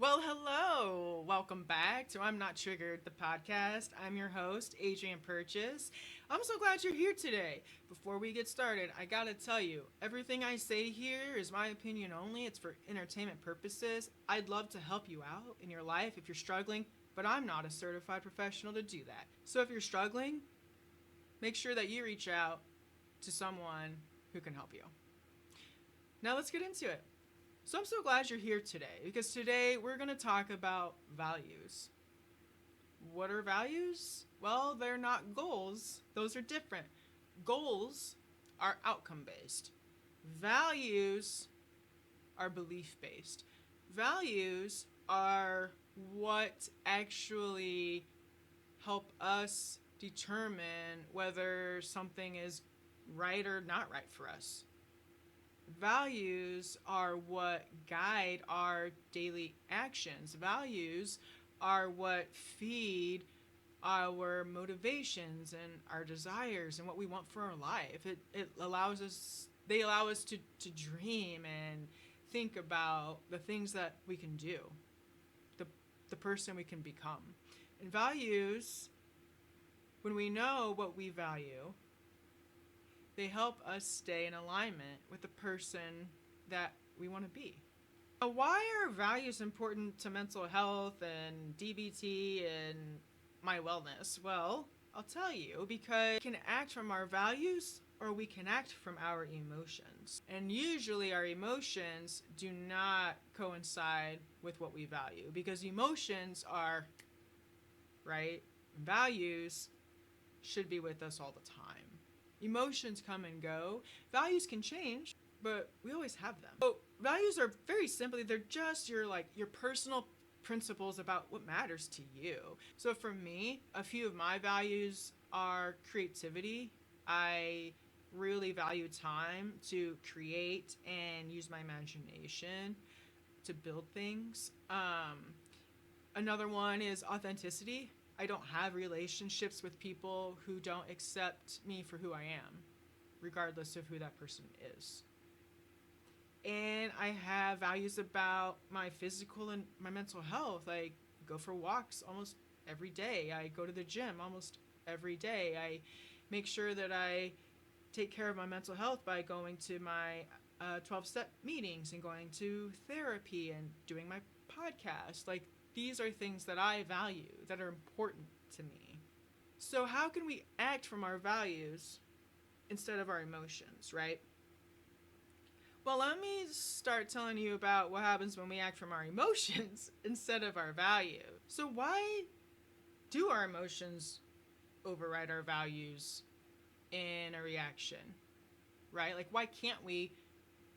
Well, hello. Welcome back to I'm Not Triggered, the podcast. I'm your host, Adrian Purchase. I'm so glad you're here today. Before we get started, I gotta tell you, everything I say here is my opinion only. It's for entertainment purposes. I'd love to help you out in your life if you're struggling, but I'm not a certified professional to do that. So if you're struggling, make sure that you reach out to someone who can help you. Now let's get into it. So I'm so glad you're here today because today we're going to talk about values. What are values? Well, they're not goals. Those are different. Goals are outcome based. Values are belief based. Values are what actually help us determine whether something is right or not right for us. Values are what guide our daily actions. Values are what feed our motivations and our desires and what we want for our life. They allow us to dream and think about the things that we can do, the person we can become. And values, when we know what we value, they help us stay in alignment with the person that we want to be. Now, why are values important to mental health and DBT and my wellness? Well, I'll tell you, because we can act from our values or we can act from our emotions. And usually our emotions do not coincide with what we value because emotions are, right? Values should be with us all the time. Emotions come and go. Values can change, but we always have them. So values are very simply, they're just your personal principles about what matters to you. So for me, a few of my values are creativity. I really value time to create and use my imagination to build things. Another one is authenticity. I don't have relationships with people who don't accept me for who I am, regardless of who that person is. And I have values about my physical and my mental health. I go for walks almost every day. I go to the gym almost every day. I make sure that I take care of my mental health by going to my 12-step meetings and going to therapy and doing my podcast. These are things that I value, that are important to me. So how can we act from our values instead of our emotions, right? Well, let me start telling you about what happens when we act from our emotions instead of our value. So why do our emotions override our values in a reaction, right? Why can't we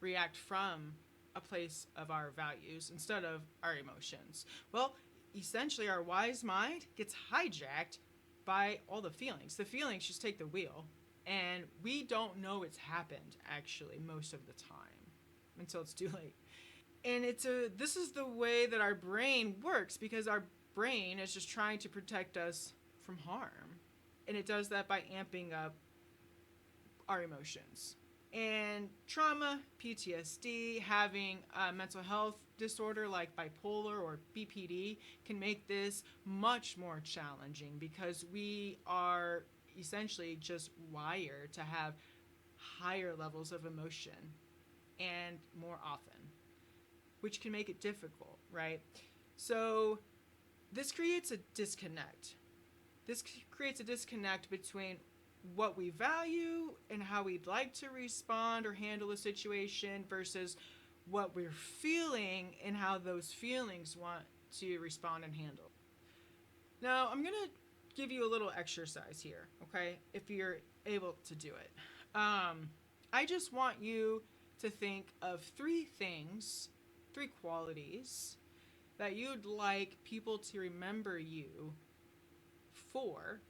react from a place of our values instead of our emotions? Well, essentially our wise mind gets hijacked by all the feelings. The feelings just take the wheel, and we don't know it's happened actually most of the time until it's too late. And this is the way that our brain works, because our brain is just trying to protect us from harm, and it does that by amping up our emotions. And trauma, PTSD, having a mental health disorder like bipolar or BPD can make this much more challenging, because we are essentially just wired to have higher levels of emotion and more often, which can make it difficult, right? So this creates a disconnect. This creates a disconnect between what we value and how we'd like to respond or handle a situation versus what we're feeling and how those feelings want to respond and handle. Now, I'm going to give you a little exercise here, okay, if you're able to do it. I just want you to think of three qualities that you'd like people to remember you for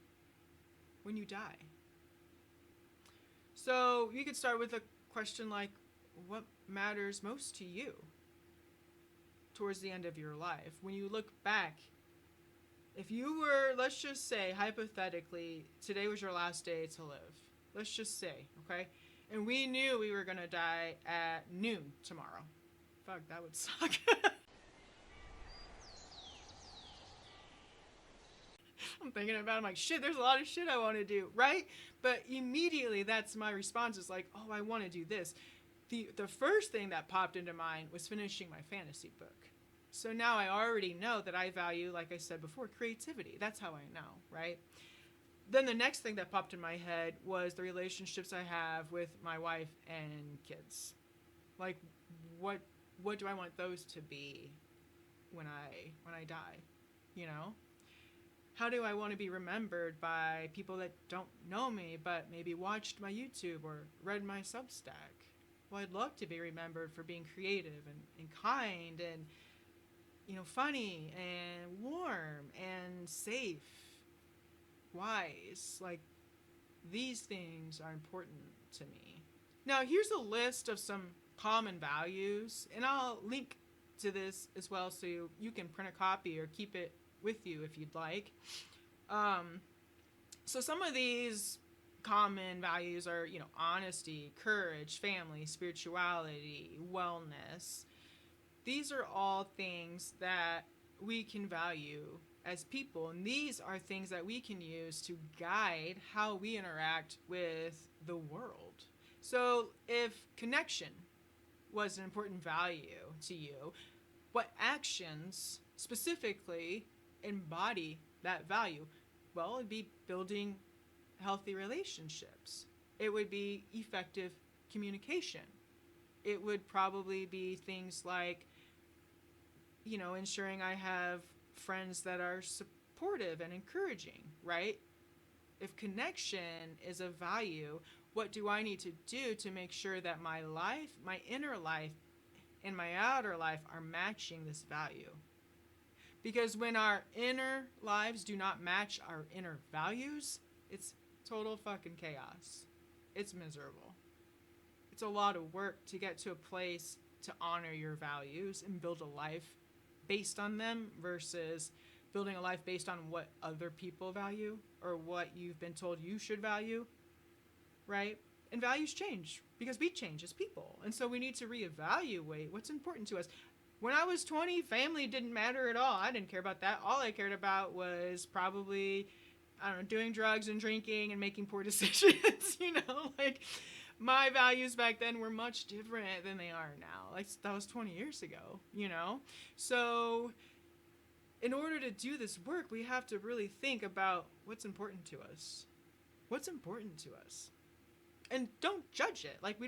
when you die. So you could start with a question like, what matters most to you towards the end of your life? When you look back, if you were, let's just say, hypothetically, today was your last day to live. Let's just say, okay? And we knew we were going to die at noon tomorrow. Fuck, that would suck. I'm thinking about it, I'm like, shit, there's a lot of shit I want to do, right? But immediately that's my response is like, oh, I want to do this. The first thing that popped into mind was finishing my fantasy book. So now I already know that I value, like I said before, creativity. That's how I know, right? Then the next thing that popped in my head was the relationships I have with my wife and kids. Like, what do I want those to be when I die? You know? How do I want to be remembered by people that don't know me but maybe watched my YouTube or read my Substack? Well, I'd love to be remembered for being creative and kind and, funny and warm and safe, wise. Like, these things are important to me. Now, here's a list of some common values, and I'll link to this as well so you can print a copy or keep it with you if you'd like. So some of these common values are, honesty, courage, family, spirituality, wellness. These are all things that we can value as people, and these are things that we can use to guide how we interact with the world. So if connection was an important value to you, what actions specifically embody that value? Well, it'd be building healthy relationships. It would be effective communication. It would probably be things like, ensuring I have friends that are supportive and encouraging, right? If connection is a value, what do I need to do to make sure that my life, my inner life, and my outer life are matching this value? Because when our inner lives do not match our inner values, it's total fucking chaos. It's miserable. It's a lot of work to get to a place to honor your values and build a life based on them versus building a life based on what other people value or what you've been told you should value, right? And values change because we change as people. And so we need to reevaluate what's important to us. When I was 20, family didn't matter at all. I didn't care about that. All I cared about was probably, doing drugs and drinking and making poor decisions, like my values back then were much different than they are now. Like, that was 20 years ago, So in order to do this work, we have to really think about what's important to us. What's important to us? And don't judge it. Like,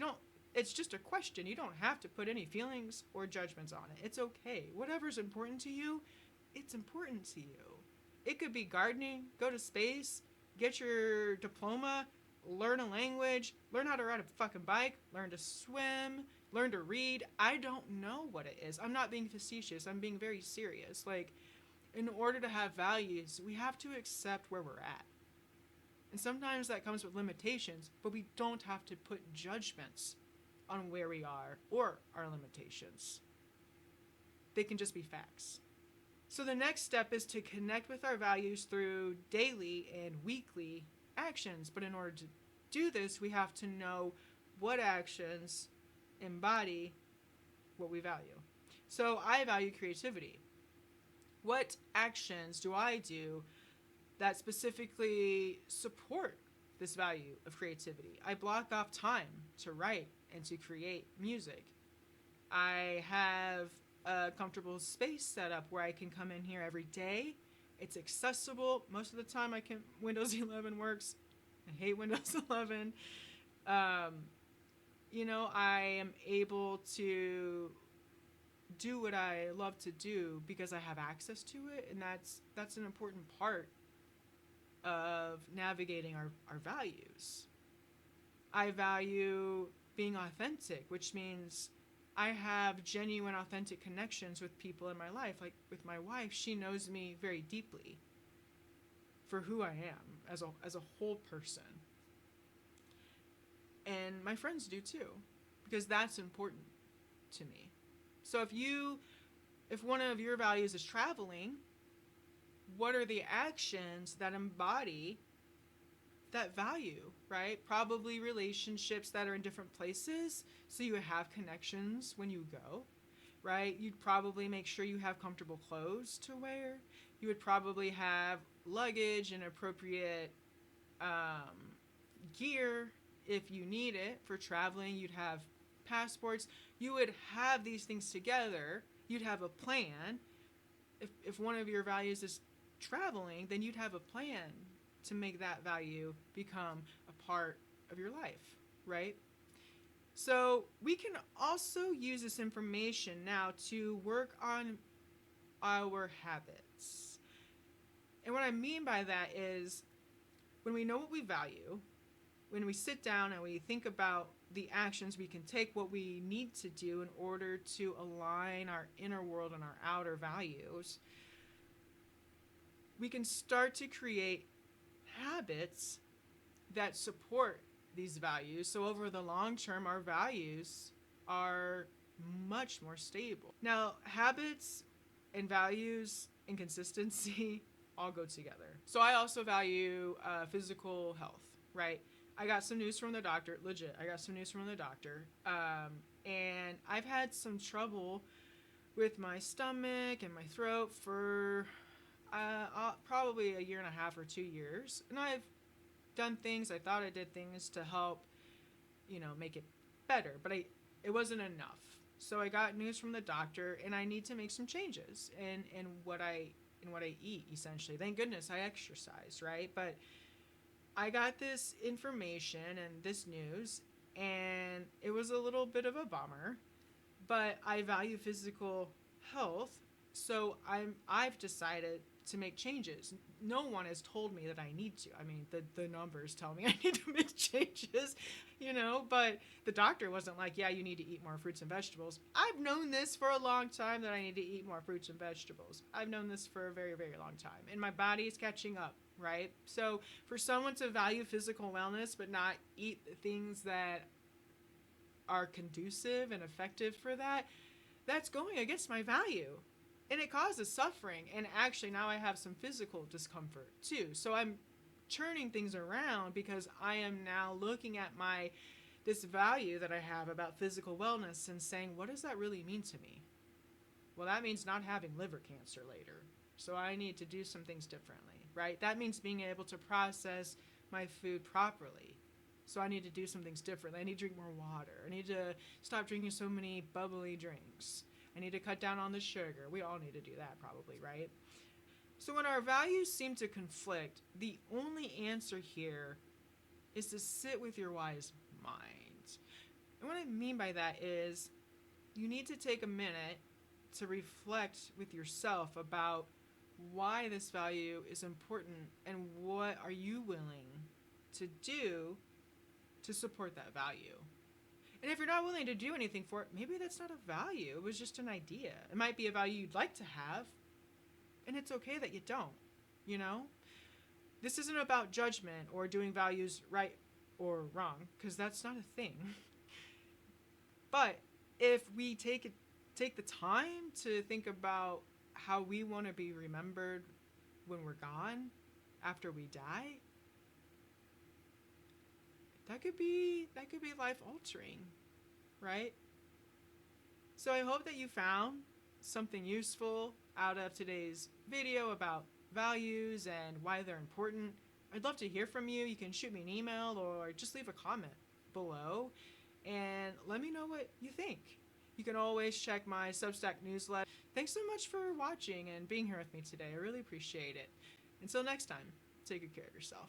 it's just a question. You don't have to put any feelings or judgments on it. It's okay. Whatever's important to you, it's important to you. It could be gardening, go to space, get your diploma, learn a language, learn how to ride a fucking bike, learn to swim, learn to read. I don't know what it is. I'm not being facetious. I'm being very serious. Like, in order to have values, we have to accept where we're at. And sometimes that comes with limitations, but we don't have to put judgments on where we are or our limitations. They can just be facts. So the next step is to connect with our values through daily and weekly actions. But in order to do this, we have to know what actions embody what we value. So I value creativity. What actions do I do that specifically support this value of creativity? I block off time to write and to create music. I have a comfortable space set up where I can come in here every day. It's accessible. Most of the time Windows 11 works. I hate Windows 11. I am able to do what I love to do because I have access to it, and that's an important part of navigating our values. I value being authentic, which means I have genuine, authentic connections with people in my life. Like with my wife, she knows me very deeply for who I am as a whole person. And my friends do too, because that's important to me. So if one of your values is traveling, what are the actions that embody that value, right? Probably relationships that are in different places, so you have connections when you go, right? You'd probably make sure you have comfortable clothes to wear. You would probably have luggage and appropriate gear if you need it for traveling. You'd have passports. You would have these things together. You'd have a plan. If one of your values is traveling, then you'd have a plan to make that value become a part of your life, right? So we can also use this information now to work on our habits. And what I mean by that is when we know what we value, when we sit down and we think about the actions we can take, what we need to do in order to align our inner world and our outer values, we can start to create habits that support these values. So over the long term, our values are much more stable. Now, habits and values and consistency all go together. So I also value physical health, right? I got some news from the doctor, legit. I got some news from the doctor. And I've had some trouble with my stomach and my throat for probably a year and a half or 2 years. And I've done things, I thought I did things to help, make it better. But it wasn't enough. So I got news from the doctor, and I need to make some changes in what I eat, essentially. Thank goodness I exercise, right? But I got this information and this news, and it was a little bit of a bummer, but I value physical health, so I've decided to make changes. No one has told me that I need to. I mean, the numbers tell me I need to make changes, but the doctor wasn't like, yeah, you need to eat more fruits and vegetables. I've known this for a long time, that I need to eat more fruits and vegetables. I've known this for a very, very long time, and my body is catching up, right? So for someone to value physical wellness but not eat the things that are conducive and effective for that, that's going against my value. And it causes suffering. And actually now I have some physical discomfort too. So I'm turning things around because I am now looking at this value that I have about physical wellness and saying, what does that really mean to me? Well, that means not having liver cancer later. So I need to do some things differently, right? That means being able to process my food properly. So I need to do some things differently. I need to drink more water. I need to stop drinking so many bubbly drinks. I need to cut down on the sugar. We all need to do that probably, right? So when our values seem to conflict, the only answer here is to sit with your wise mind. And what I mean by that is you need to take a minute to reflect with yourself about why this value is important and what are you willing to do to support that value. And if you're not willing to do anything for it, maybe that's not a value. It was just an idea. It might be a value you'd like to have, and it's okay that you don't, This isn't about judgment or doing values right or wrong, because that's not a thing. But if we take the time to think about how we want to be remembered when we're gone, after we die, that could be life altering, right? So I hope that you found something useful out of today's video about values and why they're important. I'd love to hear from you. You can shoot me an email or just leave a comment below and let me know what you think. You can always check my Substack newsletter. Thanks so much for watching and being here with me today. I really appreciate it. Until next time, take good care of yourself.